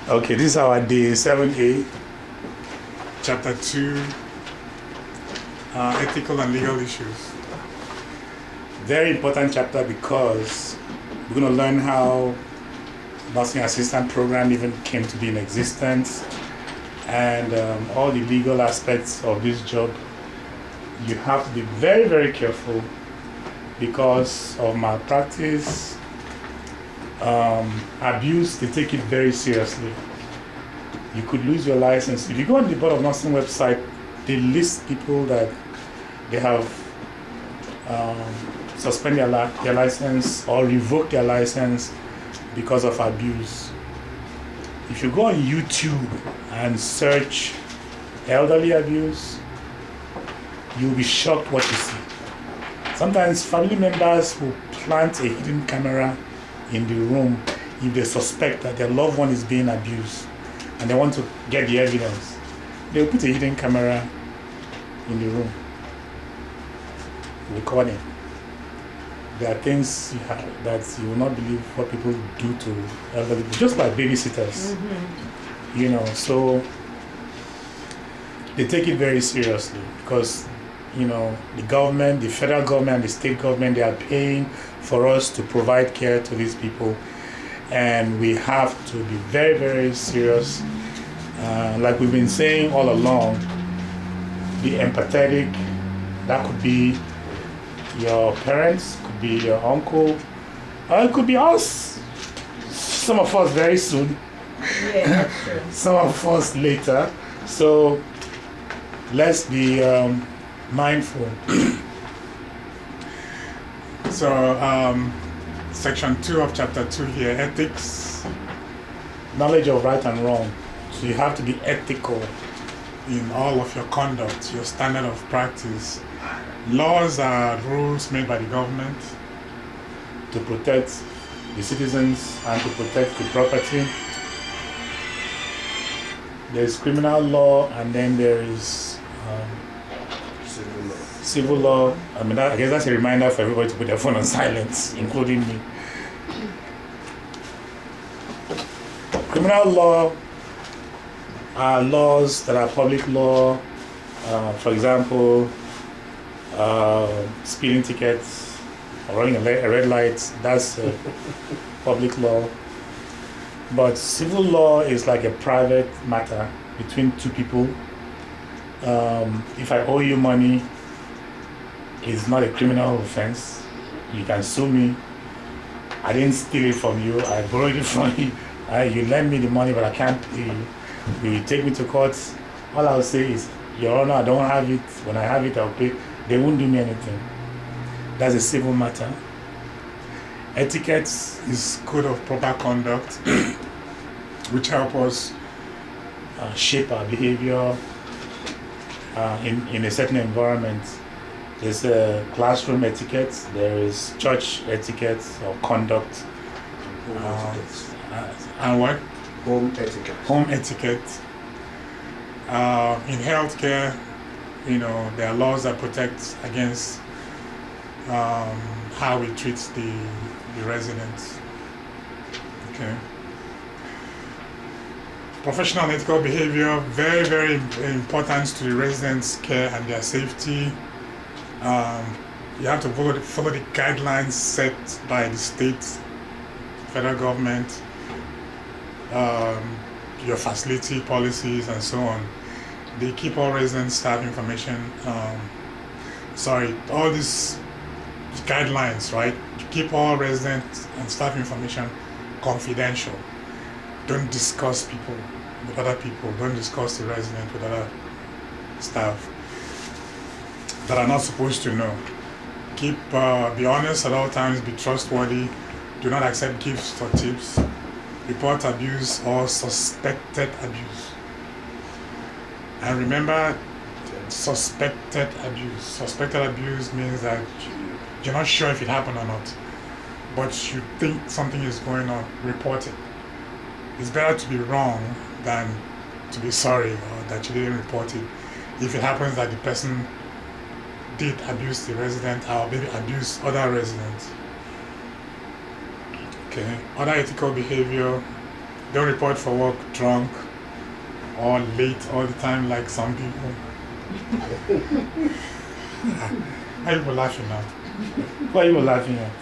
Okay, this is our day 7A, chapter 2, ethical and legal issues. Very important chapter because we're going to learn how nursing assistant program even came to be in existence and all the legal aspects of this job. You have to be very, very careful because of malpractice, abuse. They take it very seriously. You could lose your license. If you go on the Board of Nursing website, they list people that they have suspended their license or revoked their license because of abuse. If you go on YouTube and search elderly abuse, you'll be shocked what you see. Sometimes family members will plant a hidden camera in the room if they suspect that their loved one is being abused and they want to get the evidence. They'll put a hidden camera in the room, recording. There are things that you will not believe what people do to elderly people, just like babysitters. Mm-hmm. You know, so they take it very seriously because, you know, the government, the federal government and the state government, they are paying for us to provide care to these people. And we have to be very, very serious. Like we've been saying all along, be empathetic. That could be your parents, could be your uncle, or it could be us. Some of us very soon. Yeah, that's true. Some of us later. So let's be mindful. So section 2 of chapter 2 here, ethics, knowledge of right and wrong. So you have to be ethical in all of your conduct, your standard of practice. Laws are rules made by the government to protect the citizens and to protect the property. There's criminal law and then there is civil law. I mean, I guess that's a reminder for everybody to put their phone on silence, including me. Criminal law are laws that are public law. For example, speeding tickets or running a red light, that's public law. But civil law is like a private matter between two people. If I owe you money, it's not a criminal offense. You can sue me. I didn't steal it from you. I borrowed it from you. You lend me the money, but I can't pay you. You take me to court. All I'll say is, Your Honor, I don't have it. When I have it, I'll pay. They won't do me anything. That's a civil matter. Etiquette is code of proper conduct, which help us shape our behavior in a certain environment. There's a classroom etiquette, there is church etiquette or conduct. And what? Home etiquette. Home etiquette. In healthcare, you know, there are laws that protect against how we treat the residents. Okay. Professional and ethical behavior, very, very important to the residents' care and their safety. You have to follow the guidelines set by the state, federal government, your facility policies and so on. They keep all resident staff information, all these guidelines, right? Keep all resident and staff information confidential. Don't discuss people with other people. Don't discuss the resident with other staff that are not supposed to know. Be honest at all times, be trustworthy. Do not accept gifts or tips. Report abuse or suspected abuse. And remember, suspected abuse. Suspected abuse means that you're not sure if it happened or not, but you think something is going on. Report it. It's better to be wrong than to be sorry or that you didn't report it. If it happens that the person did abuse the resident or maybe abuse other residents. Okay. Other ethical behavior Don't report for work drunk or late all the time like some people. Why are you laughing now? Why are you laughing at?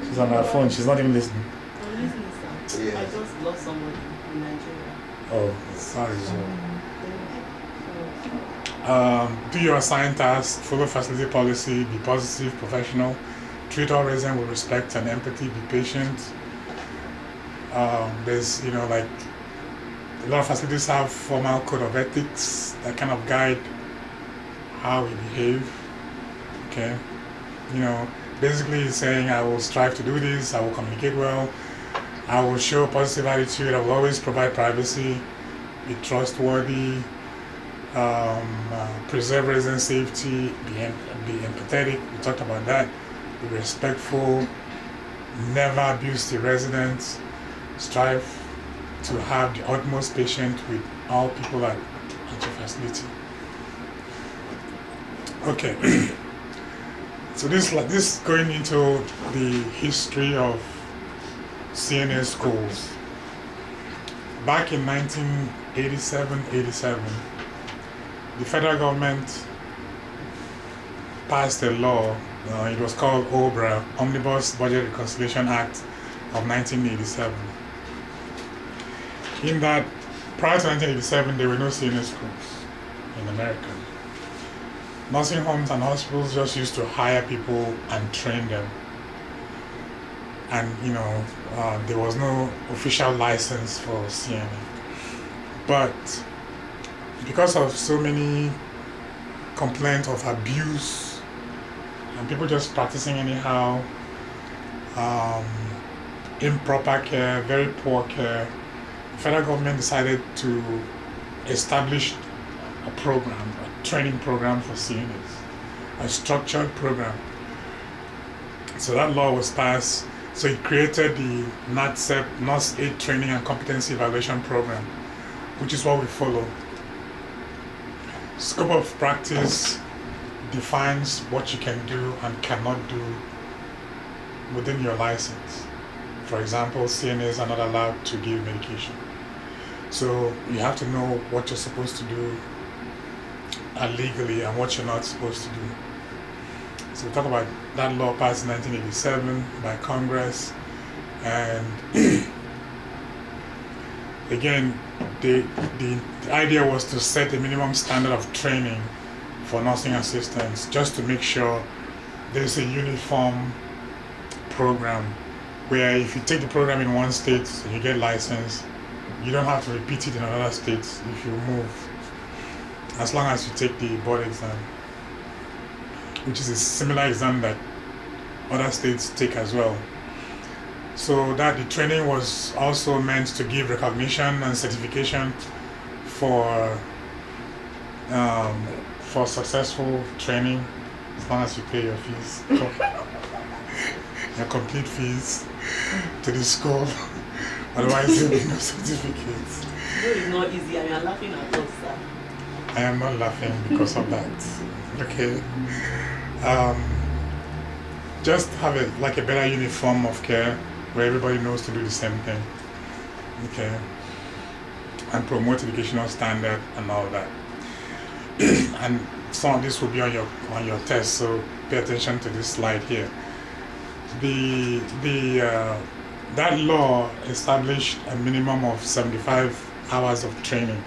She's on her phone, she's not even listening. I'm listening, sir. Yeah. I just lost somebody in Nigeria. Oh, sorry. Do your assigned tasks, follow facility policy, be positive, professional, treat all residents with respect and empathy, be patient. There's, like, a lot of facilities have formal code of ethics that kind of guide how we behave. Okay, basically it's saying I will strive to do this, I will communicate well, I will show positive attitude, I will always provide privacy, be trustworthy, preserve resident safety, be empathetic, we talked about that, be respectful, never abuse the residents, strive to have the utmost patience with all people at your facility. Okay. So this going into the history of CNA Schools. Back in 1987, the federal government passed a law. It was called OBRA, Omnibus Budget Reconciliation Act of 1987. In that, prior to 1987, there were no CNA schools in America. Nursing homes and hospitals just used to hire people and train them. And, there was no official license for CNA. But because of so many complaints of abuse and people just practicing anyhow, improper care, very poor care, the federal government decided to establish a program, a training program for CNAs, a structured program. So that law was passed. So it created the NATCEP, Nurse Aid Training and Competency Evaluation Program, which is what we follow. Scope of practice defines what you can do and cannot do within your license. For example, CNAs are not allowed to give medication. So you have to know what you're supposed to do legally and what you're not supposed to do. So we talk about that law passed in 1987 by Congress, and again, the idea was to set a minimum standard of training for nursing assistants, just to make sure there's a uniform program where if you take the program in one state and you get licensed, you don't have to repeat it in another state if you move, as long as you take the board exam, which is a similar exam that other states take as well. So that the training was also meant to give recognition and certification for successful training, as long as you pay your fees, your complete fees to the school. Otherwise, there will be no certificates. No, it's not easy, and you're laughing at us, sir. I am not laughing because of that. Okay. Just have a better uniform of care where everybody knows to do the same thing. Okay. And promote educational standard and all that. And some of this will be on your test, so pay attention to this slide here. That law established a minimum of 75 hours of training.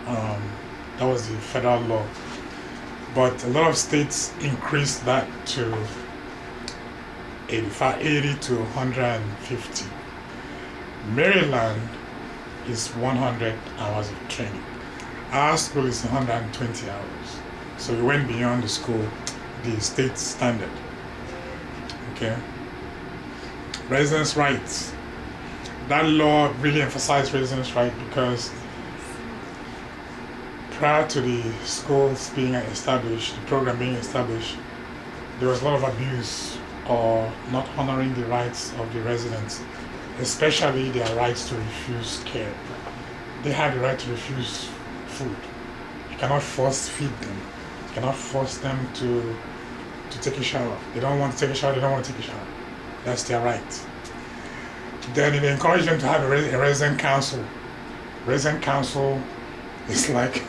That was the federal law. But a lot of states increased that to 80 to 150. Maryland is 100 hours of training. Our school is 120 hours. So we went beyond the state standard. Okay. Residents' rights. That law really emphasized residents' rights because prior to the schools being established, the program being established, there was a lot of abuse or not honoring the rights of the residents, especially their rights to refuse care. They have the right to refuse food. You cannot force feed them. You cannot force them to take a shower. They don't want to take a shower, they don't want to take a shower. That's their right. Then it encouraged them to have a resident council. Resident council is like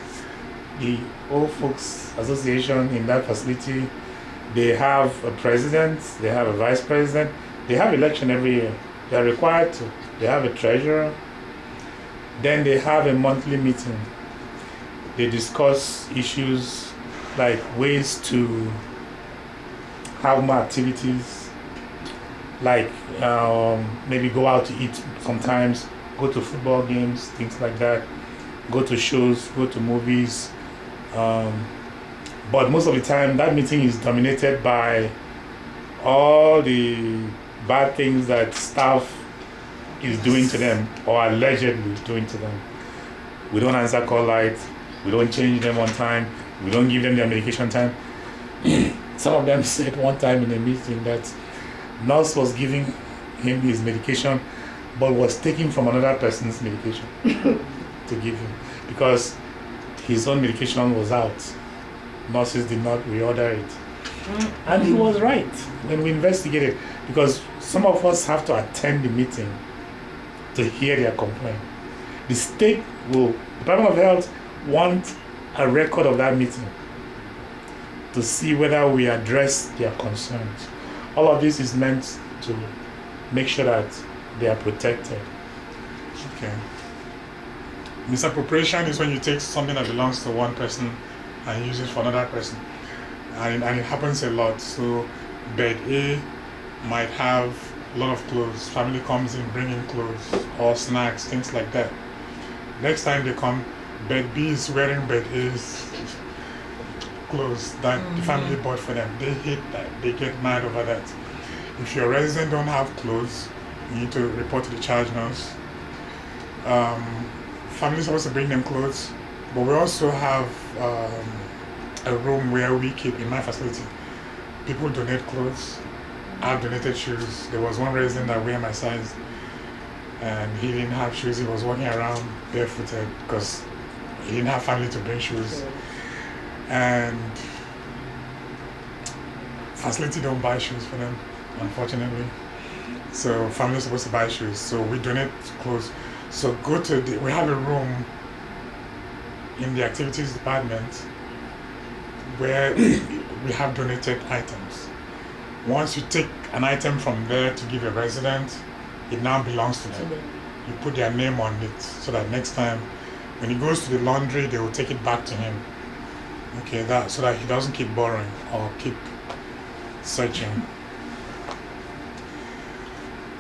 the old folks association in that facility. They have a president, they have a vice president, they have election every year. They are required to. They have a treasurer. Then they have a monthly meeting. They discuss issues like ways to have more activities, like maybe go out to eat sometimes, go to football games, things like that, go to shows, go to movies. But most of the time, that meeting is dominated by all the bad things that staff is doing to them or allegedly doing to them. We don't answer call lights, we don't change them on time, we don't give them their medication time. Some of them said one time in a meeting that nurse was giving him his medication but was taking from another person's medication to give him because his own medication was out. Nurses did not reorder it. And he was right when we investigated, because some of us have to attend the meeting to hear their complaint. The state will, Department of Health want a record of that meeting to see whether we address their concerns. All of this is meant to make sure that they are protected. Okay. Misappropriation is when you take something that belongs to one person and use it for another person. And it happens a lot. So bed A might have a lot of clothes. Family comes in bringing clothes or snacks, things like that. Next time they come, bed B is wearing bed A's clothes that the family bought for them. They hate that. They get mad over that. If your resident don't have clothes, you need to report to the charge nurse. Family is supposed to bring them clothes, but we also have a room where we keep, in my facility, people donate clothes. I've donated shoes. There was one resident that wear my size and he didn't have shoes. He was walking around barefooted because he didn't have family to bring shoes. And facility don't buy shoes for them, unfortunately. So family is supposed to buy shoes. So we donate clothes. So we have a room in the activities department where we have donated items. Once you take an item from there to give a resident, it now belongs to them. You put their name on it so that next time when he goes to the laundry, they will take it back to him. Okay, so that he doesn't keep borrowing or keep searching.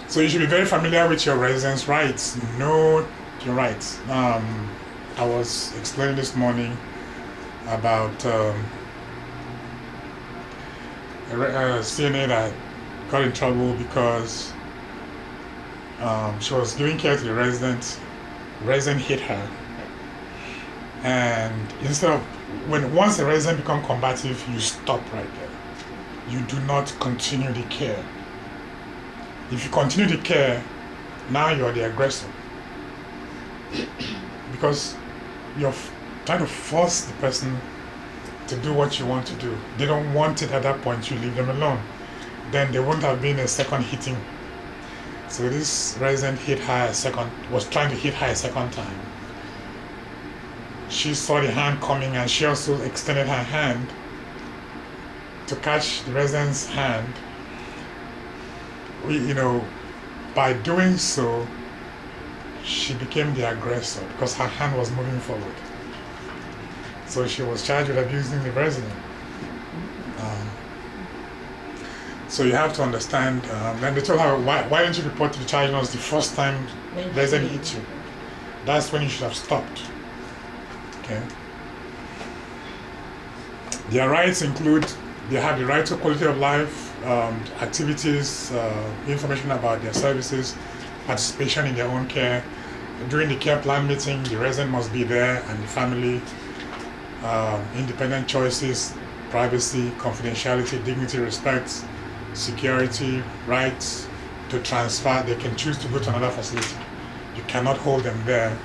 So you should be very familiar with your residents' rights. Know your rights. I was explaining this morning about a CNA that got in trouble because she was giving care to the resident. The resident hit her. And instead of, once a resident becomes combative, you stop right there. You do not continue the care. If you continue the care, now you're the aggressor. Because you're trying to force the person to do what you want to do. They don't want it at that point, you leave them alone. Then there won't have been a second hitting. So this resident was trying to hit her a second time. She saw the hand coming and she also extended her hand to catch the resident's hand. By doing so, she became the aggressor because her hand was moving forward. So she was charged with abusing the resident. So you have to understand, then they told her, why didn't you report to the charge nurse the first time resident hit you? That's when you should have stopped. Okay. Their rights include, they have the right to quality of life, activities, information about their services, participation in their own care. During the care plan meeting, the resident must be there and the family. Independent choices, privacy, confidentiality, dignity, respect, security, rights to transfer. They can choose to go to another facility. You cannot hold them there.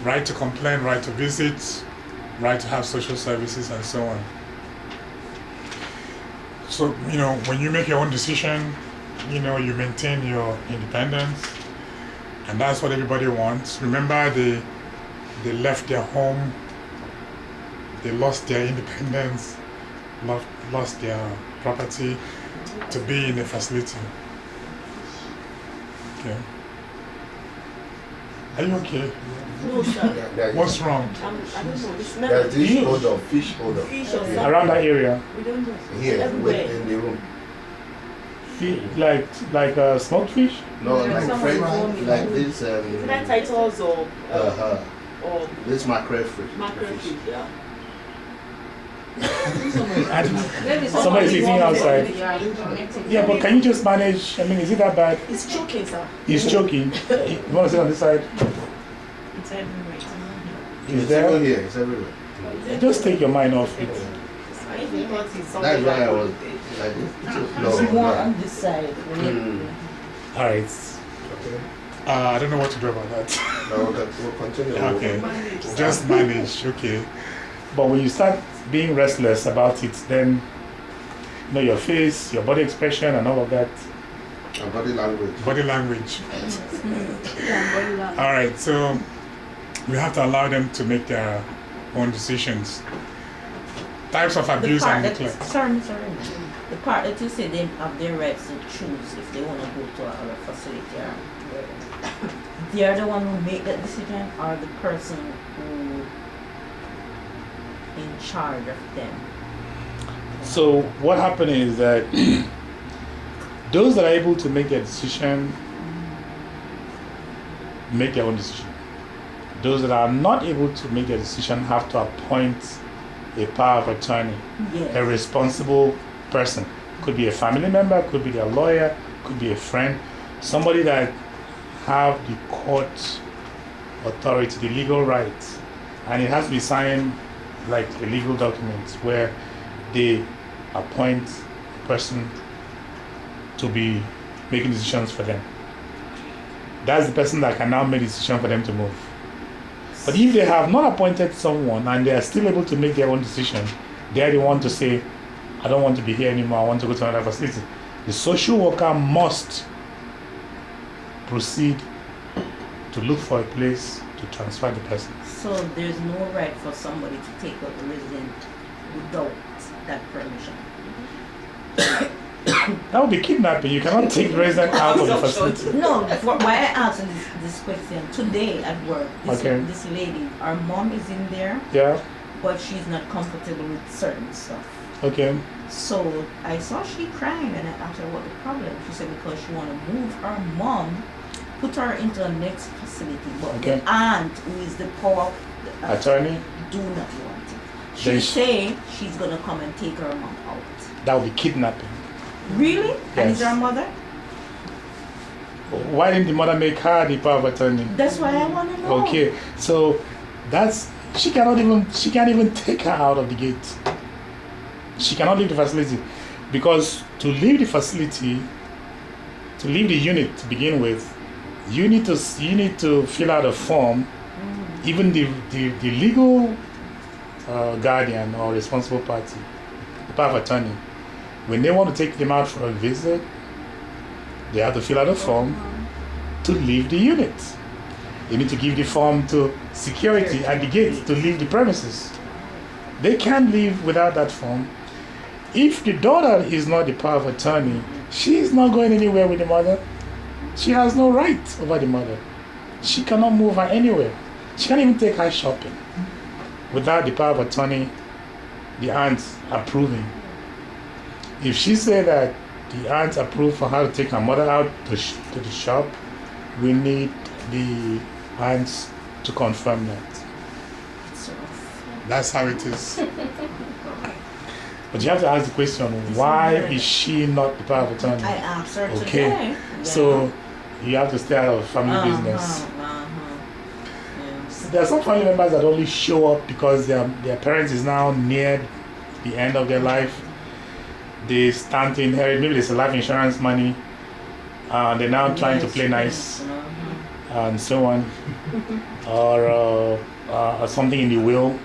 Right to complain, right to visit, right to have social services, and so on. So, when you make your own decision, you maintain your independence. And that's what everybody wants. Remember, they left their home, they lost their independence, lost their property to be in a facility. Okay. Are you okay? No, sir. What's wrong? I don't know. It's not There's this odor, fish odor. fish or something. Around that area? We don't know. Here, Everywhere. in the room. Like smoked fish? No, Yeah, like someone French, told me. like this. Is that titles or or This mackerel fish. mackerel fish? Yeah. Somebody's eating outside. Yeah, but can you just manage? I mean, is it that bad? It's choking, sir. He's choking. You want to sit on this side? It's everywhere. Is It's there? even here. It's everywhere. Just take your mind off it. I even thought it's something That's why I was like like this. It's more No. on this side. All right. Okay. I don't know what to do about that. No, we'll continue. Okay. manage. Just manage. Okay. But when you start being restless about it, then you know your face, your body expression, and all of that. And body language. Body language. All right. So we have to allow them to make their own decisions. Types of abuse and neglect. Sorry. The part that you say they have their rights to choose if they want to go to another facility or where they are the one who make that decision or the person who in charge of them. So what happened is that those that are able to make their decision make their own decision. Those that are not able to make their decision have to appoint a power of attorney, Yes. a responsible person. Could be a family member, could be their lawyer, could be a friend, somebody that have the court authority, the legal rights, and it has to be signed like a legal document where they appoint a person to be making decisions for them. That's the person that can now make a decision for them to move. But if they have not appointed someone and they are still able to make their own decision, they are the one to say, I don't want to be here anymore, I want to go to another facility. The social worker must proceed to look for a place to transfer the person. So there's no right for somebody to take out the resident without that permission. That would be kidnapping. You cannot take the resident out of the facility. No, why I asking this question today at work, Okay. this lady, our mom is in there, Yeah, but she's not comfortable with certain stuff. okay. So I saw she crying and I asked her what the problem. She said because she want to move her mom, put her into the next facility, but Okay. the aunt who is the power Attorney, do not want it. Then She say she's gonna come and take her mom out. that would be kidnapping. Really? And is Yes. her mother? Why didn't the mother make her the power of attorney? That's why I want to know. Okay, so that's she can't even take her out of the gate. She cannot leave the facility because to leave the facility, to leave the unit to begin with, you need to fill out a form. Even the legal guardian or responsible party, the power of attorney, when they want to take them out for a visit, they have to fill out a form to leave the unit. They need to give the form to security at the gate to leave the premises. They can't leave without that form. If the daughter is not the power of attorney, she is not going anywhere with the mother. She has no right over the mother. She cannot move her anywhere. She can't even take her shopping without the power of attorney, the aunt approving. If she said that the aunt approved for her to take her mother out to the shop, we need the aunts to confirm that. It's rough. That's how it is. But you have to ask the question, why is she not the power of attorney? I asked her Okay. today. Yeah. So you have to stay out of family business. Yes. There are some family members that only show up because their parents is now near the end of their life. They stand to inherit, maybe there's a life insurance money. They're now trying to play nice and so on. Or something in the will.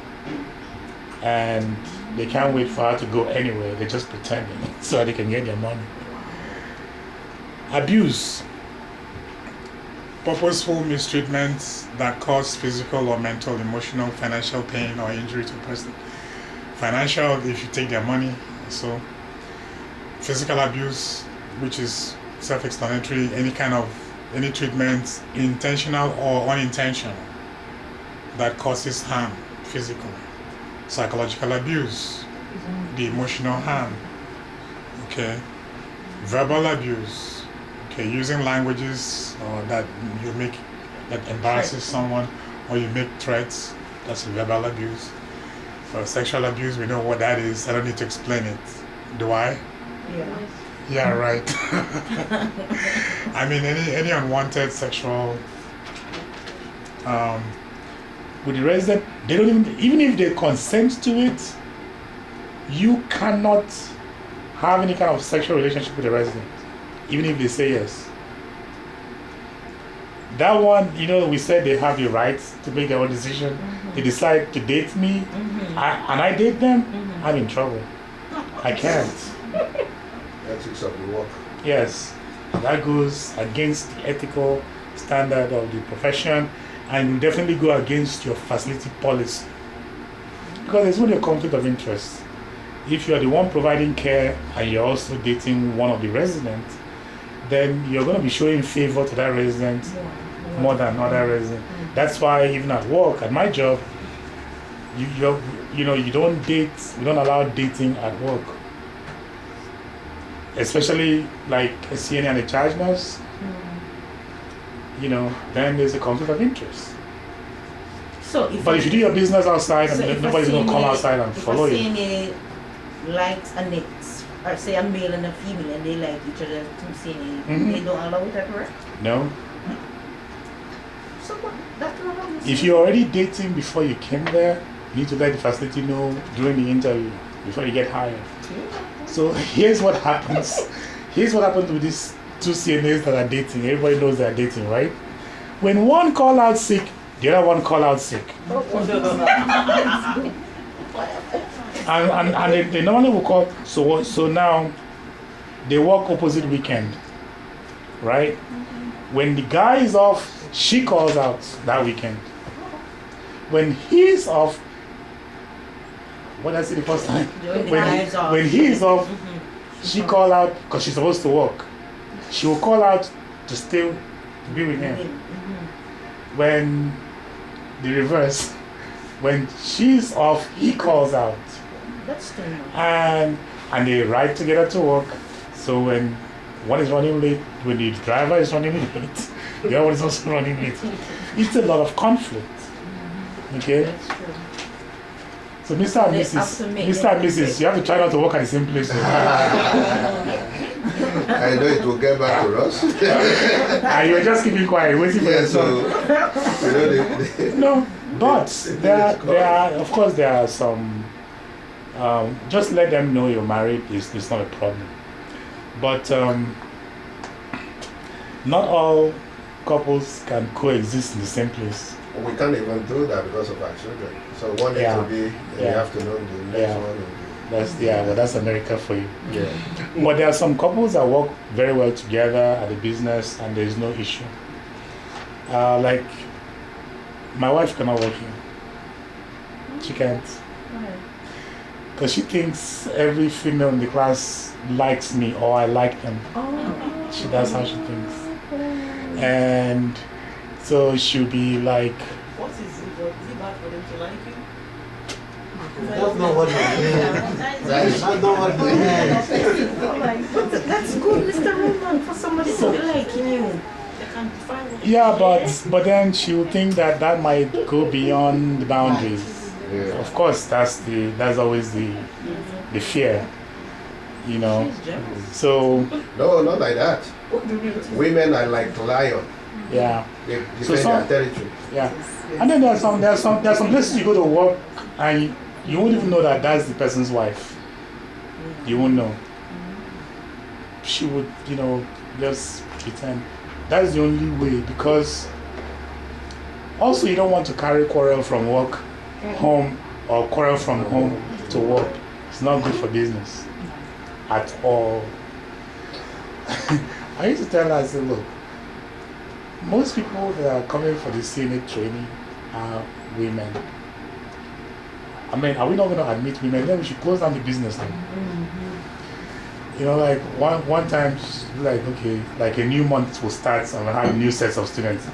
And they can't wait for her to go anywhere. They're just pretending so they can get their money. Abuse. purposeful mistreatment that cause physical or mental, emotional, financial pain or injury to a person. Financial, if you take their money. So, physical abuse, which is self-explanatory, any treatment, intentional or unintentional, that causes harm physically. Psychological abuse, the emotional harm. Okay. Verbal abuse. Okay, using languages that embarrasses someone, or you make threats. That's verbal abuse. Sexual abuse, we know what that is. I don't need to explain it. Do I? Yeah. Yeah, right. I mean, any unwanted sexual. With the resident, they don't even if they consent to it, you cannot have any kind of sexual relationship with the resident, even if they say yes. That one, we said they have the right to make their own decision. Mm-hmm. They decide to date me, Mm-hmm. and I date them, Mm-hmm. I'm in trouble. I can't. Ethics of the work. Yes, that goes against the ethical standard of the profession, and will definitely go against your facility policy. Because there's only a conflict of interest. If you are the one providing care and you're also dating one of the residents, then you're going to be showing favor to that resident more than other resident. Mm-hmm. That's why even at work, at my job, you don't date, we don't allow dating at work. Especially like a CNA and a charge nurse, then there's a conflict of interest. So But if you do your business outside, so if nobody's a going to come CNA outside and follow if a you. CNA likes a next, or say a male and a female, and they like each other, two CNA, Mhm. they don't allow it at work? No. So what? That's not how you If you're already dating before you came there, you need to let the facility know during the interview before you get hired. So here's what happens. Here's what happens with these two CNAs that are dating. Everybody knows they're dating, right? When one call out sick, the other one call out sick. And they normally will call. So now they work opposite weekend, right? When the guy is off, she calls out that weekend. When he's off, what did I say the first time? When he is off, she call out because she's supposed to work. She will call out to still be with him. When the reverse, when she's off, he calls out. That's too much. And they ride together to work. So when one is running late, when the driver is running late, the other one is also running late. It's a lot of conflict. Okay? That's true. So Mr. and They Mrs. have to make Mr. them and Mrs. You have to try not to work at the same place. I know it will get back to us. And you were just keeping quiet, waiting for Yeah, your son. No, but there are, of course, there are some. Just let them know you're married is not a problem. But not all couples can coexist in the same place. We can't even do that because of our children. So one needs to be in the afternoon, the next one will be. Well, that's America for you. Yeah. But there are some couples that work very well together at the business and there's no issue. Like, my wife cannot work here. She can't. Because she thinks every female in the class likes me or I like them. That's how she thinks. And so she'll be like, What is it? Is it bad for them to like you? That's not what we mean. That's not what we mean. That's good, Mr. Roman, for somebody to be liking you. They can define what yeah, but then she'll think that might go beyond the boundaries. Yeah. Of course, that's always the fear, She's jealous. So No, not like that. What do you mean? Women are like lion. yeah, They So defend their territory. yeah. And then there's some places you go to work and you won't even know that that's the person's wife. You won't know. She would, just pretend. That's the only way, because also you don't want to carry quarrel from work home or quarrel from home to work. It's not good for business at all. I used to tell her, I said, look, most people that are coming for the CNA training are women. I mean, are we not going to admit women? Then we should close down the business now. You know, like one time, like, okay, like a new month will start and we'll have new sets of students.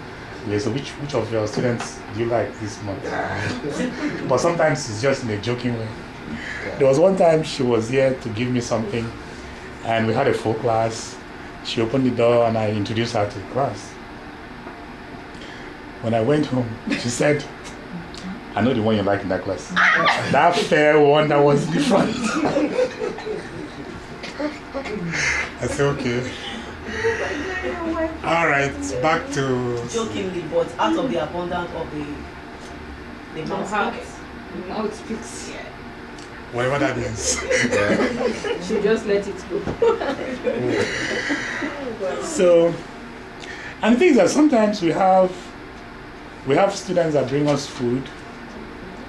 Yeah, so which of your students do you like this month? But sometimes it's just in a joking way. There was one time she was here to give me something and we had a full class. She opened the door and I introduced her to the class. When I went home, she said, I know the one you like in that class. That fair one that was in the front. I said, okay. All right, back to... Jokingly, but out of the abundance of the Mouth speaks. whatever that means. Should just let it go. So, and the thing is that sometimes we have students that bring us food.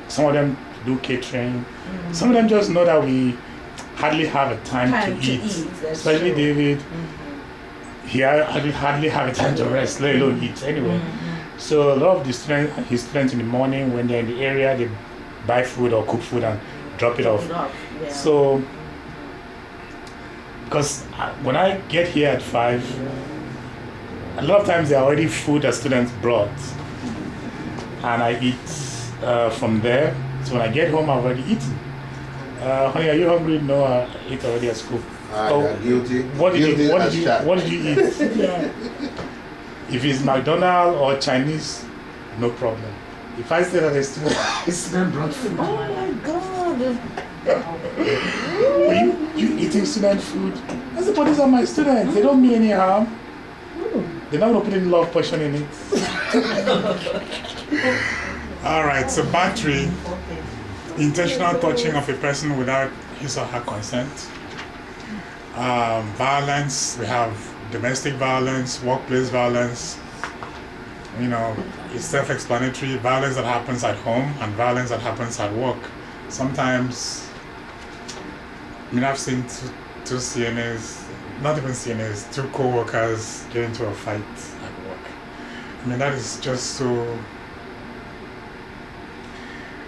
Some of them do catering. Some of them just know that we hardly have a time to eat. Especially true. David. He hardly have a time to rest, let alone eat anyway. So a lot of his students in the morning when they're in the area, they buy food or cook food and drop it off. Yeah. So, because when I get here at 5, a lot of times there are already food that students brought, and I eat from there. So when I get home, I've already eaten. Honey, are you hungry? No, I ate already at school. Guilty. What did you eat? Yeah. If it's McDonald's or Chinese, no problem. If I say that a student brought food, Oh my God. you eating student food? I said, but these are my students. They don't mean any harm. They're not going to put any love portion in it. All right, so battery, intentional touching of a person without his or her consent. Violence, we have domestic violence, workplace violence. You know, it's self-explanatory. Violence that happens at home and violence that happens at work. Sometimes, I mean, I've seen two CNAs, not even CNAs, 2 co-workers get into a fight at work. I mean, that is just so...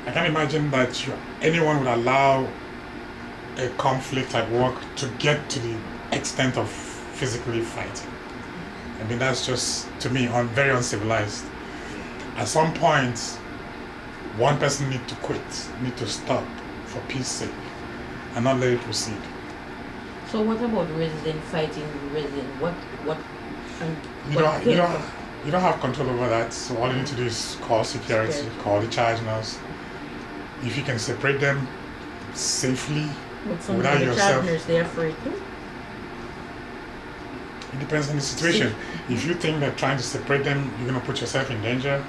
I can't imagine that anyone would allow a conflict at work to get to the extent of physically fighting. I mean, that's just, to me, very uncivilized. At some point, one person needs to quit, need to stop for peace sake, and not let it proceed. So what about resident fighting resident? You don't have control over that, so all you need to do is call security, call the charge nurse. If you can separate them safely, without yourself. They're afraid too. It depends on the situation. If you think that trying to separate them, you're going to put yourself in danger,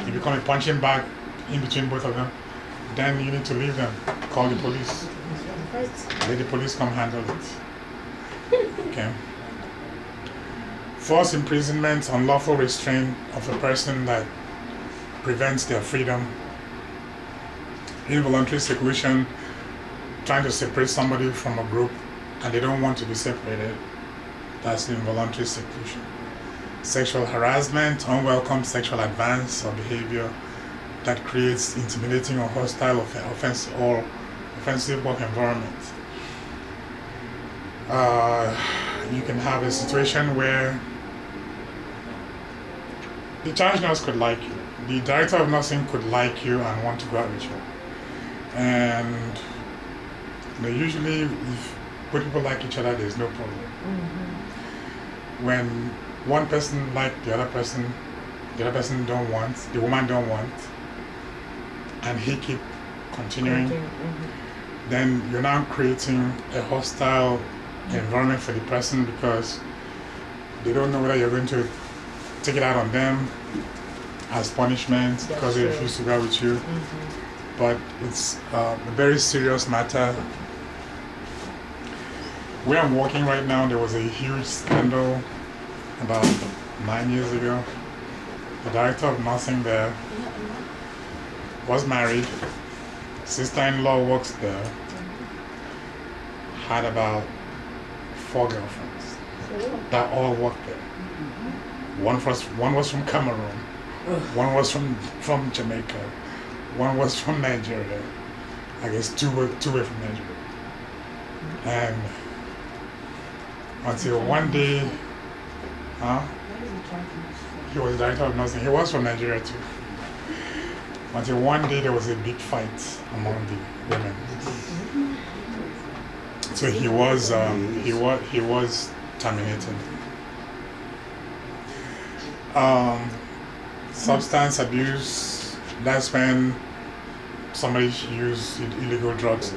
you become a punching bag in between both of them, then you need to leave them. Call the police. Let the police come handle it. Okay. Forced imprisonment, unlawful restraint of a person that prevents their freedom. Involuntary seclusion, trying to separate somebody from a group and they don't want to be separated. That's involuntary seclusion. Sexual harassment, unwelcome sexual advance or behavior that creates intimidating or hostile offensive work environment. You can have a situation where the charge nurse could like you, the director of nursing could like you and want to go out with you. And usually if both people like each other, there's no problem. When one person like the other person don't want, the woman don't want, and he keep continuing, then you're now creating a hostile environment for the person because they don't know whether you're going to take it out on them as punishment because they refuse to go out with you. But it's a very serious matter. Where I'm working right now, there was a huge scandal about 9 years ago. The director of nursing there was married. Sister-in-law works there. Had about 4 girlfriends that all worked there. One was from Cameroon. One was from Jamaica. One was from Nigeria. I guess two were from Nigeria. And until one day, he was the director of nursing. He was from Nigeria too. Until one day there was a big fight among the women. So he was terminated. Substance abuse, that's when somebody use illegal drugs.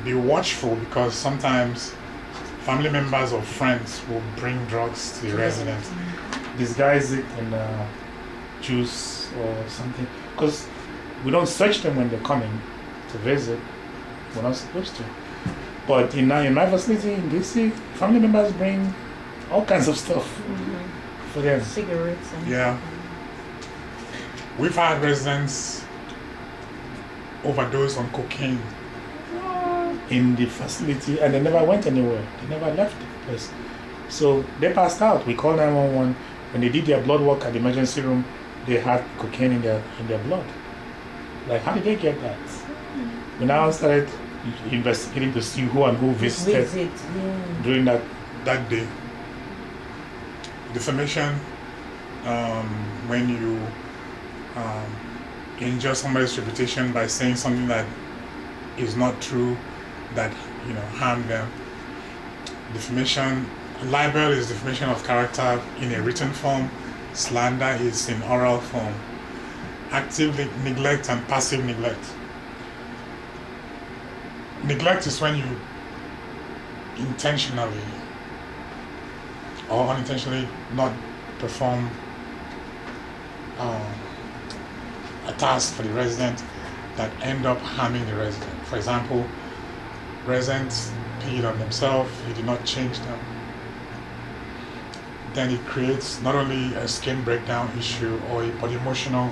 Be watchful, because sometimes family members or friends will bring drugs to the residents, disguise it in juice or something, because we don't search them when they're coming to visit. We're not supposed to. But in my facility in DC, family members bring all kinds of stuff for them. Cigarettes and Yeah. We've had residents overdose on cocaine in the facility, and they never went anywhere. They never left the place. So they passed out. We called 911. When they did their blood work at the emergency room, they had cocaine in their blood. Like, how did they get that? We now started investigating to see who and who visited during that day. Defamation, when you injure somebody's reputation by saying something that is not true, that harm them. Defamation, libel is defamation of character in a written form. Slander is in oral form. Active neglect and passive neglect. Neglect is when you intentionally or unintentionally not perform a task for the resident that end up harming the resident. For example, residents peed on themselves, you did not change them. Then it creates not only a skin breakdown issue but emotional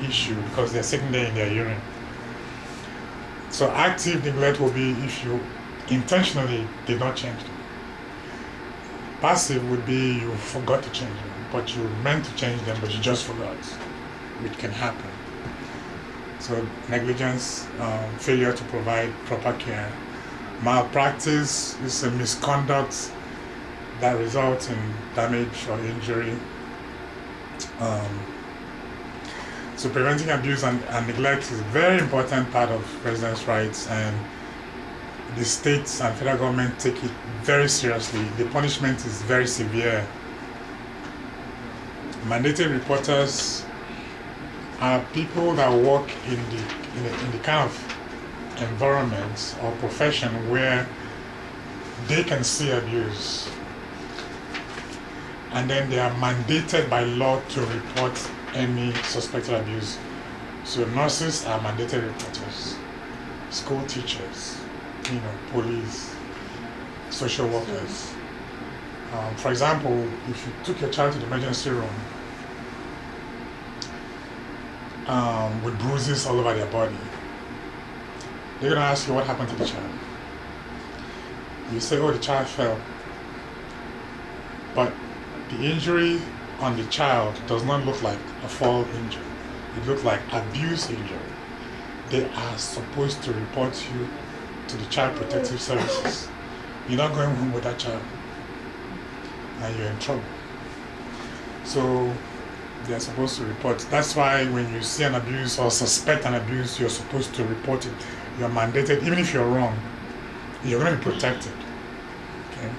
issue, because they're sitting there in their urine. So active neglect will be if you intentionally did not change them. Passive would be you forgot to change them, but you meant to change them, but you just forgot, which can happen. So negligence, failure to provide proper care. Malpractice is a misconduct that results in damage or injury. So preventing abuse and neglect is a very important part of residents' rights, and the states and federal government take it very seriously. The punishment is very severe. Mandated reporters are people that work in the kind of environment or profession where they can see abuse, and then they are mandated by law to report any suspected abuse. So nurses are mandated reporters, school teachers, police, social workers. For example, if you took your child to the emergency room with bruises all over their body, they're going to ask you what happened to the child. You say, oh, the child fell. But the injury on the child does not look like a fall injury. It looks like abuse injury. They are supposed to report you to the Child Protective Services. You're not going home with that child, and you're in trouble. So they're supposed to report. That's why when you see an abuse or suspect an abuse, you're supposed to report it. You're mandated. Even if you're wrong, you're going to be protected. Okay?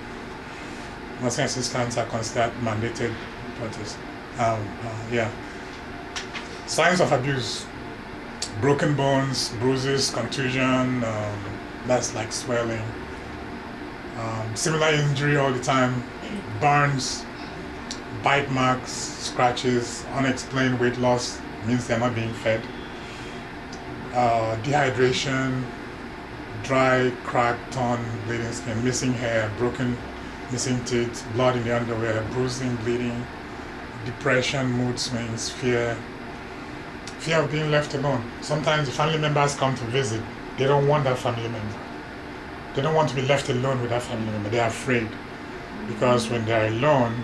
Nursing assistants are considered mandated reporters. Signs of abuse: broken bones, bruises, contusion, that's like swelling. Similar injury all the time, burns, bite marks, scratches, unexplained weight loss, means they're not being fed. Dehydration, dry, cracked, torn, bleeding skin, missing hair, missing teeth, blood in the underwear, bruising, bleeding, depression, mood swings, fear of being left alone. Sometimes the family members come to visit, they don't want that family member. They don't want to be left alone with that family member. They're afraid, because when they're alone,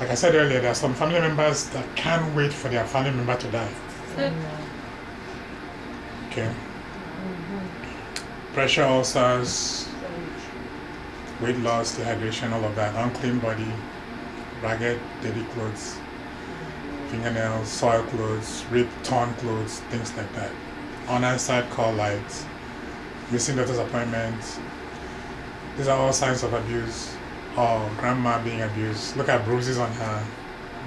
like I said earlier, there are some family members that can't wait for their family member to die. Okay. Pressure ulcers, weight loss, dehydration, all of that, unclean body, ragged, dirty clothes, fingernails, soiled clothes, ripped, torn clothes, things like that. Unanswered call lights, missing doctor's appointments. These are all signs of abuse. Or grandma being abused. Look at bruises on her.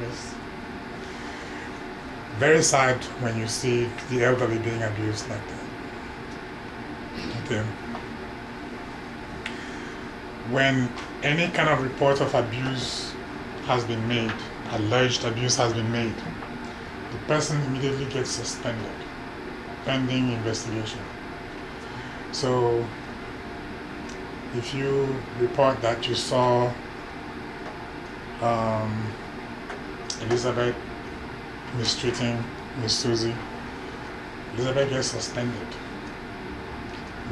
Yes. Very sad when you see the elderly being abused like that. Okay. When any kind of report of abuse has been made, alleged abuse has been made, the person immediately gets suspended, pending investigation. So, if you report that you saw Elizabeth mistreating Miss Susie, Elizabeth gets suspended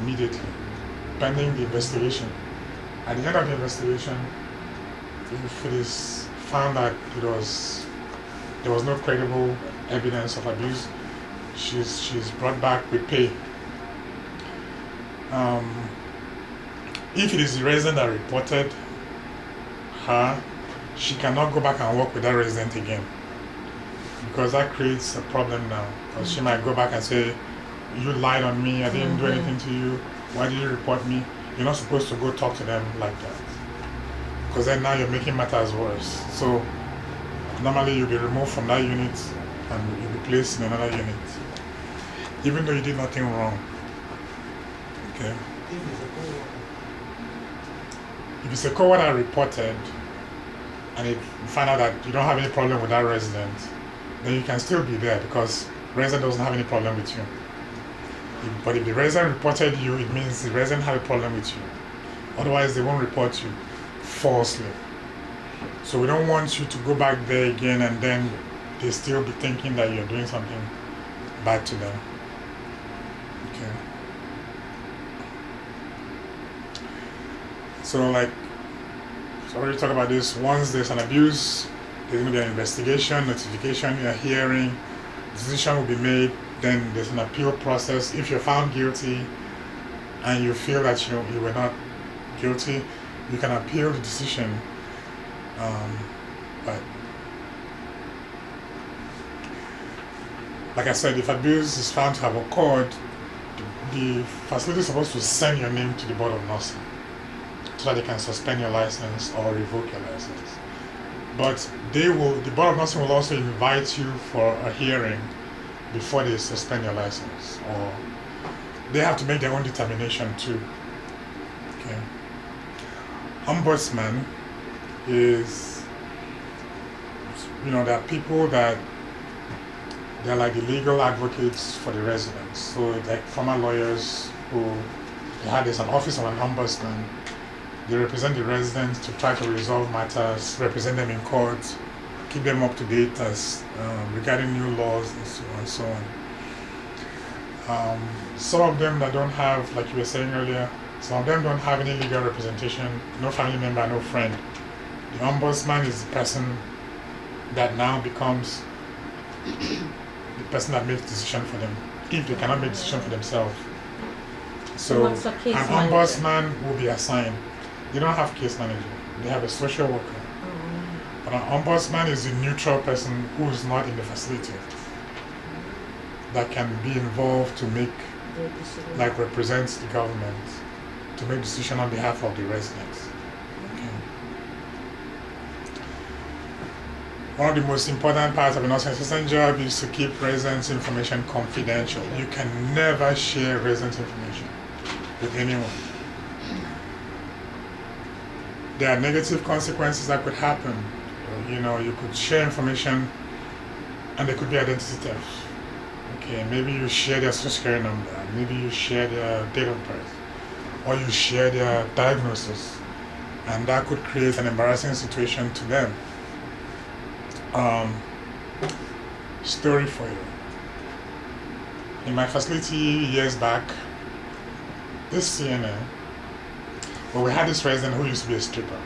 immediately, pending the investigation. At the end of the investigation, if it is found that there was no credible evidence of abuse, she's brought back with pay. If it is the resident that reported her, she cannot go back and work with that resident again, because that creates a problem now. Because she might go back and say, you lied on me, I didn't do anything to you, why did you report me? You're not supposed to go talk to them like that, because then now you're making matters worse. So normally you'll be removed from that unit and you'll be placed in another unit, even though you did nothing wrong. Okay. If it's a co-worker reported and you find out that you don't have any problem with that resident, then you can still be there because the resident doesn't have any problem with you. But if the resident reported you, it means the resident had a problem with you. Otherwise, they won't report you falsely. So we don't want you to go back there again and then they still be thinking that you're doing something bad to them. Okay. So already talked about this. Once there's an abuse, there's going to be an investigation, notification, a hearing, decision will be made, then there's an appeal process. If you're found guilty and you feel that you were not guilty, you can appeal the decision. But like I said, if abuse is found to have occurred, the facility is supposed to send your name to the Board of Nursing so that they can suspend your license or revoke your license. But the Board of Nursing will also invite you for a hearing before they suspend your license, or they have to make their own determination too. Okay. Ombudsman is, there are people that they're like the legal advocates for the residents. So like former lawyers who there's an office of an ombudsman. They represent the residents to try to resolve matters, represent them in court, keep them up to date as regarding new laws and so on. Some of them that don't have, like you were saying earlier, some of them don't have any legal representation, no family member, no friend. The ombudsman is the person that now becomes the person that makes decision for them, if they cannot make decision for themselves. So an ombudsman will be assigned. They don't have case manager, they have a social worker. But an ombudsman is a neutral person who is not in the facility that can be involved to make, like represents the government, to make decision on behalf of the residents. Okay. One of the most important parts of a nursing assistant job is to keep residents' information confidential. You can never share residents' information with anyone. There are negative consequences that could happen. You could share information and there could be identity theft. Okay, maybe you share their social security number, maybe you share their date of birth, or you share their diagnosis, and that could create an embarrassing situation to them. Story for you. In my facility years back, this CNA, we had this resident who used to be a stripper.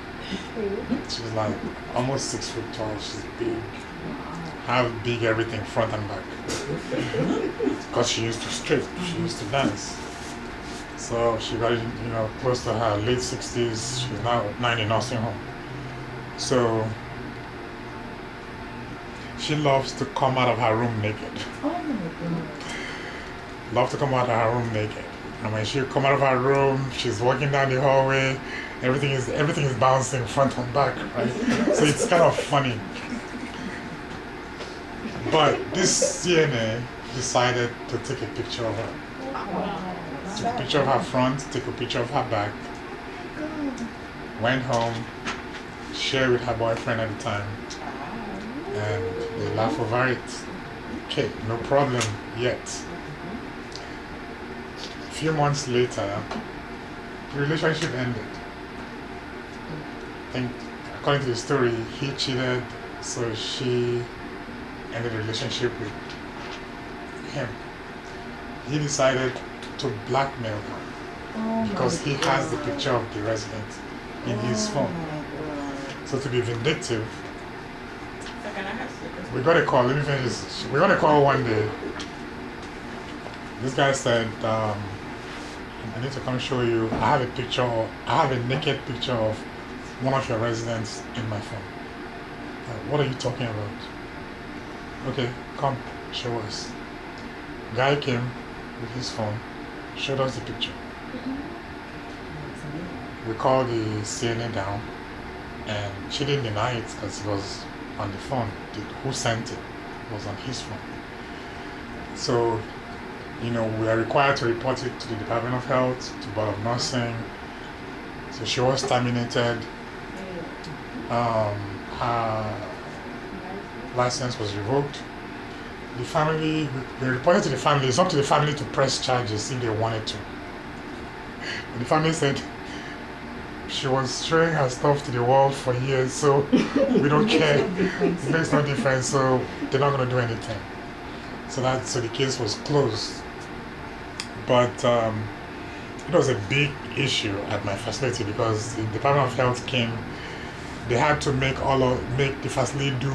She's like almost 6 foot tall. She's big. How big everything, front and back. Because she used to strip. She used to dance. So she got, close to her late 60s. She's now 90 nursing home. So she loves to come out of her room naked. Oh my God. Love to come out of her room naked. And when she come out of her room, she's walking down the hallway. Everything is bouncing front and back, right? So it's kind of funny. But this CNA decided to take a picture of her. Took a picture of her front, took a picture of her back. Went home, shared with her boyfriend at the time, and they laugh over it. Okay, no problem yet. A few months later, the relationship ended. I think, according to the story, he cheated, so she ended the relationship with him. He decided to blackmail her because he has the picture of the resident in his phone. So to be vindictive, we got a call. Let me finish this. We got a call one day. This guy said, I need to come show you. I have a naked picture of one of your residents in my phone. What are you talking about? Okay, come, show us. Guy came with his phone, showed us the picture. We called the CNA down, and she didn't deny it because it was on the phone. Who sent it was on his phone. So, we are required to report it to the Department of Health, to Board of Nursing. So she was terminated. Her license was revoked. The family, they reported to the family. It's up to the family to press charges if they wanted to. And the family said she was showing her stuff to the world for years, so we don't care. It makes no difference, so they're not going to do anything. So the case was closed. But it was a big issue at my facility because the Department of Health came. They had to make the facility do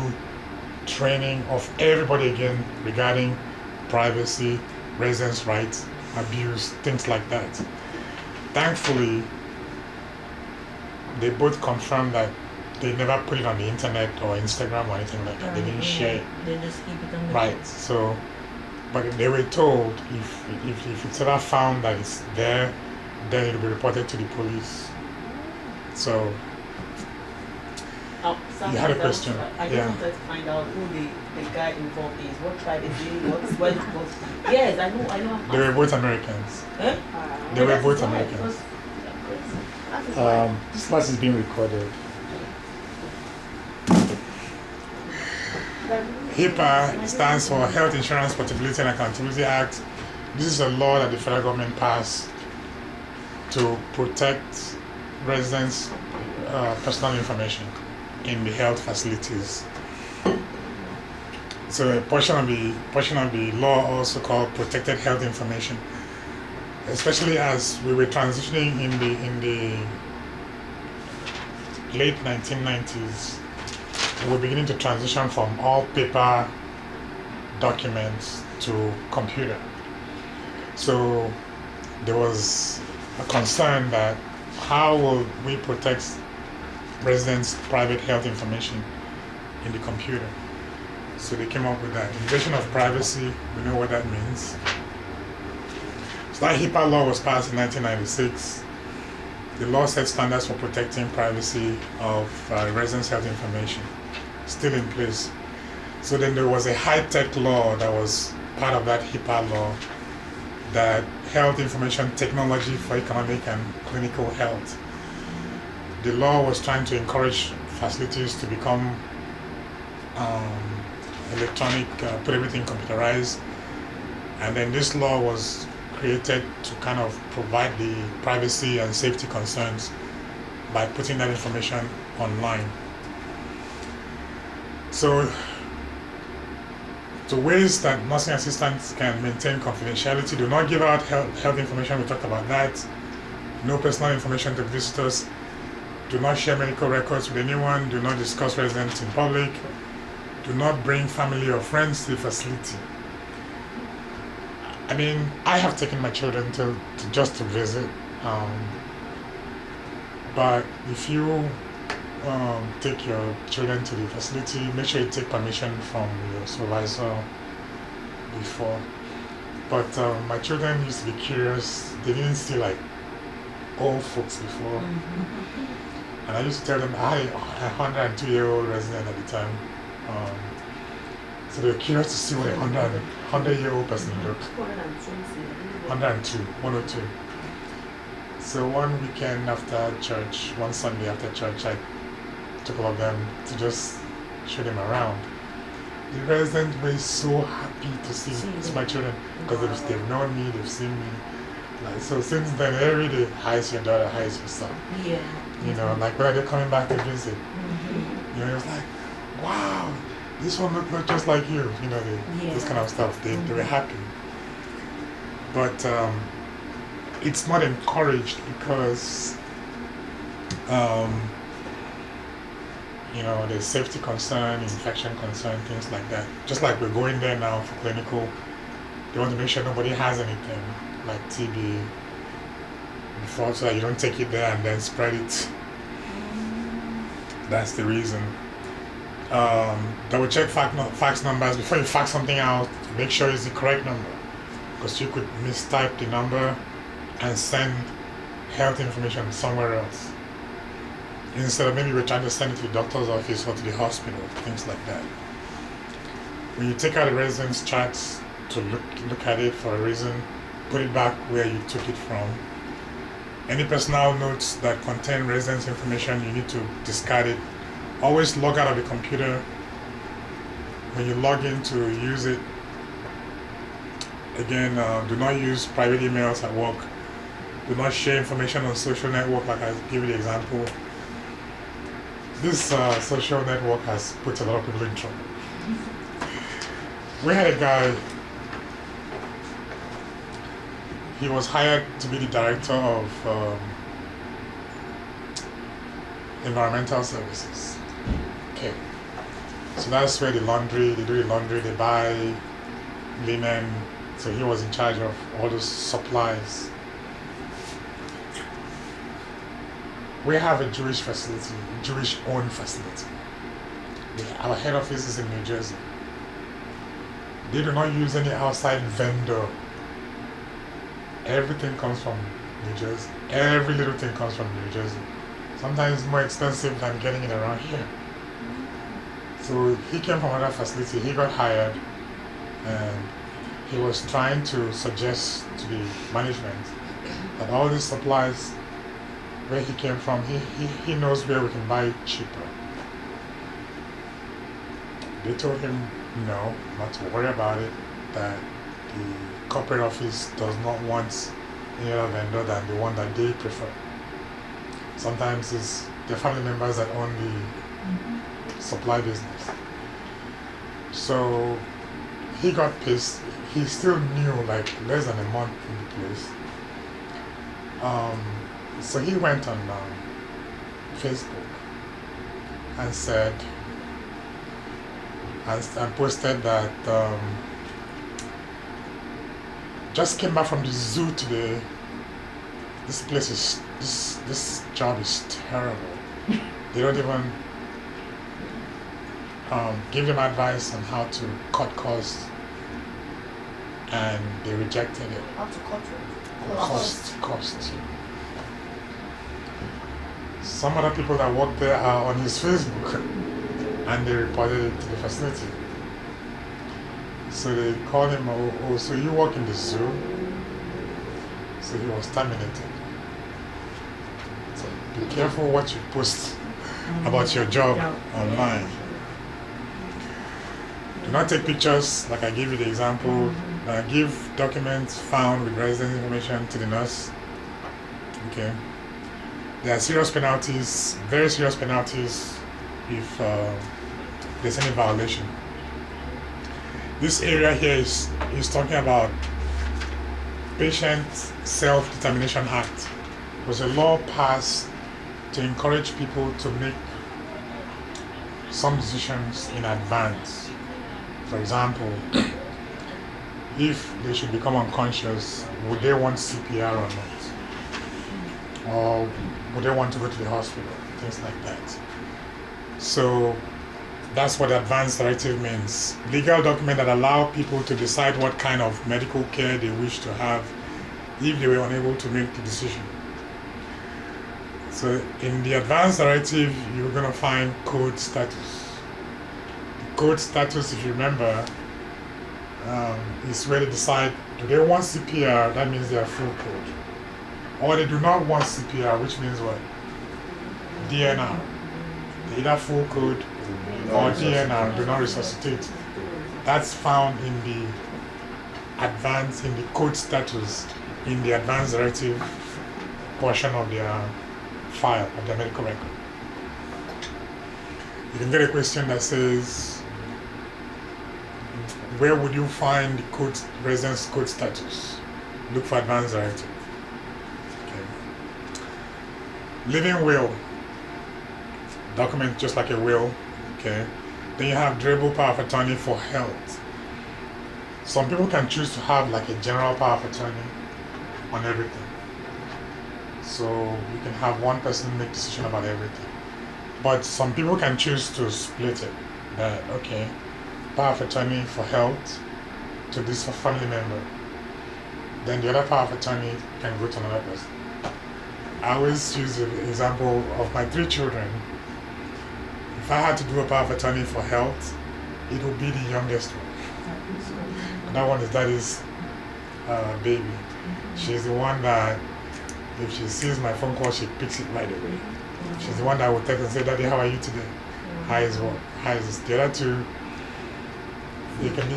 training of everybody again regarding privacy, residents' rights, abuse, things like that. Thankfully, they both confirmed that they never put it on the internet or Instagram or anything like that. They didn't share it. They just keep it on the Right. So, but they were told if it's ever found that it's there, then it will be reported to the police. So, you had a question. I just wanted to find out who the guy involved is. What tribe is he? Yes, I know. They were both Americans. Eh? They were both Americans. This class is being recorded. HIPAA stands for Health Insurance Portability and Accountability Act. This is a law that the federal government passed to protect residents' personal information in the health facilities. So a portion of the law also called protected health information, especially as we were transitioning in the late 1990s. We were beginning to transition from all paper documents to computer. So there was a concern that how will we protect residents' private health information in the computer? So they came up with that invasion of privacy. We know what that means. So that HIPAA law was passed in 1996. The law set standards for protecting privacy of residents' health information, still in place. So then there was a high-tech law that was part of that HIPAA law, that health information technology for economic and clinical health. The law was trying to encourage facilities to become electronic, put everything computerized. And then this law was created to kind of provide the privacy and safety concerns by putting that information online. So, the ways that nursing assistants can maintain confidentiality: do not give out health information, we talked about that. No personal information to visitors. Do not share medical records with anyone. Do not discuss residents in public. Do not bring family or friends to the facility. I mean, I have taken my children to just to visit. But if you take your children to the facility, make sure you take permission from your supervisor before. But my children used to be curious. They didn't see like old folks before. And I used to tell them I had a 102-year-old resident at the time. So they were curious to see what a 100-year-old person looked. 102. So one weekend after church, one Sunday after church, I took all of them to just show them around. The residents were so happy to see my children because they've known me, they've seen me. Like, so since then, every day, hi, is your daughter, hi, is your son. Yeah. You know, like when they're coming back to visit. You know, it was like, wow, this one looked just like you. You know, this kind of stuff. They were happy. But it's not encouraged because you know, there's safety concern, infection concern, things like that. Just like we're going there now for clinical, they want to make sure nobody has anything like TB before, so that you don't take it there and then spread it. That's the reason. Double check fax numbers before you fax something out. Make sure it's the correct number, because you could mistype the number and send health information somewhere else. Instead of maybe we're trying to send it to the doctor's office or to the hospital, things like that. When you take out the residence charts to look at it for a reason, put it back where you took it from. Any personal notes that contain residence information, you need to discard it. Always log out of the computer. When you log in to use it, again, do not use private emails at work. Do not share information on social network, like I give you the example. This social network has put a lot of people in trouble. We had a guy, he was hired to be the director of environmental services. Okay, so that's where they do the laundry, they buy linen, so he was in charge of all those supplies. We have a Jewish facility, Jewish-owned facility. Our head office is in New Jersey. They do not use any outside vendor. Everything comes from New Jersey. Every little thing comes from New Jersey. Sometimes it's more expensive than getting it around here. So he came from another facility, he got hired, and he was trying to suggest to the management that all these supplies, where he came from, he knows where we can buy it cheaper. They told him no, not to worry about it, that the corporate office does not want any other vendor than the one that they prefer. Sometimes it's their family members that own the supply business. So he got pissed. He still knew, like, less than a month in the place. So he went on Facebook and said, and posted that just came back from the zoo today. This job is terrible. They don't even give them advice on how to cut costs, and they rejected it. How to cut it? Cost. Some other people that work there are on his Facebook, and they reported it to the facility. So they called him, oh, so you work in the zoo? So he was terminated. So be careful what you post about your job online. Do not take pictures, like I gave you the example. Give documents found with residence information to the nurse. Okay. There are serious penalties, very serious penalties, if there's any violation. This area here is talking about Patient Self-Determination Act. It was a law passed to encourage people to make some decisions in advance. For example, if they should become unconscious, would they want CPR or not? Or would they want to go to the hospital? Things like that. So that's what the advance directive means. Legal document that allow people to decide what kind of medical care they wish to have if they were unable to make the decision. So in the advance directive, you're going to find code status. The code status, if you remember, is where they decide, do they want CPR? That means they are full code. Or they do not want CPR, which means what? DNR. They either full code or DNR, do not resuscitate. That's found in the advance, in the code status, in the advance directive portion of their file, of the medical record. You can get a question that says, where would you find the code, residence code status? Look for advance directive. Okay. Living will, document just like a will. Okay. Then you have durable power of attorney for health. Some people can choose to have like a general power of attorney on everything. So you can have one person make decision about everything. But some people can choose to split it. That okay, power of attorney for health to this family member. Then the other power of attorney can go to another person. I always use the example of my 3 children. If I had to do a power of attorney for health, it would be the youngest one. And that one is daddy's baby. She's the one that, if she sees my phone call, she picks it right away. She's the one that will text and say, Daddy, how are you today? How is work? How is this? The other 2,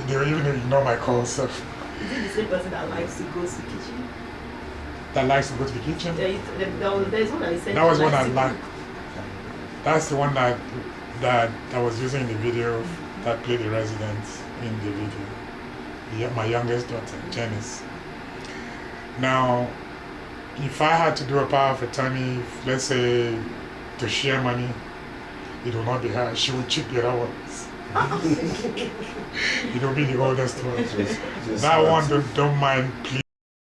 they will even ignore my calls. So. Is it the same person that likes to go to the kitchen? That likes to go to the kitchen? There's one that I said. That was one I liked. That's the one that I was using in the video that played the resident in the video. My youngest daughter, Janice. Now, if I had to do a power of attorney, let's say to share money, it will not be her. She will cheat the other ones. It will be the oldest one. That one don't mind, please.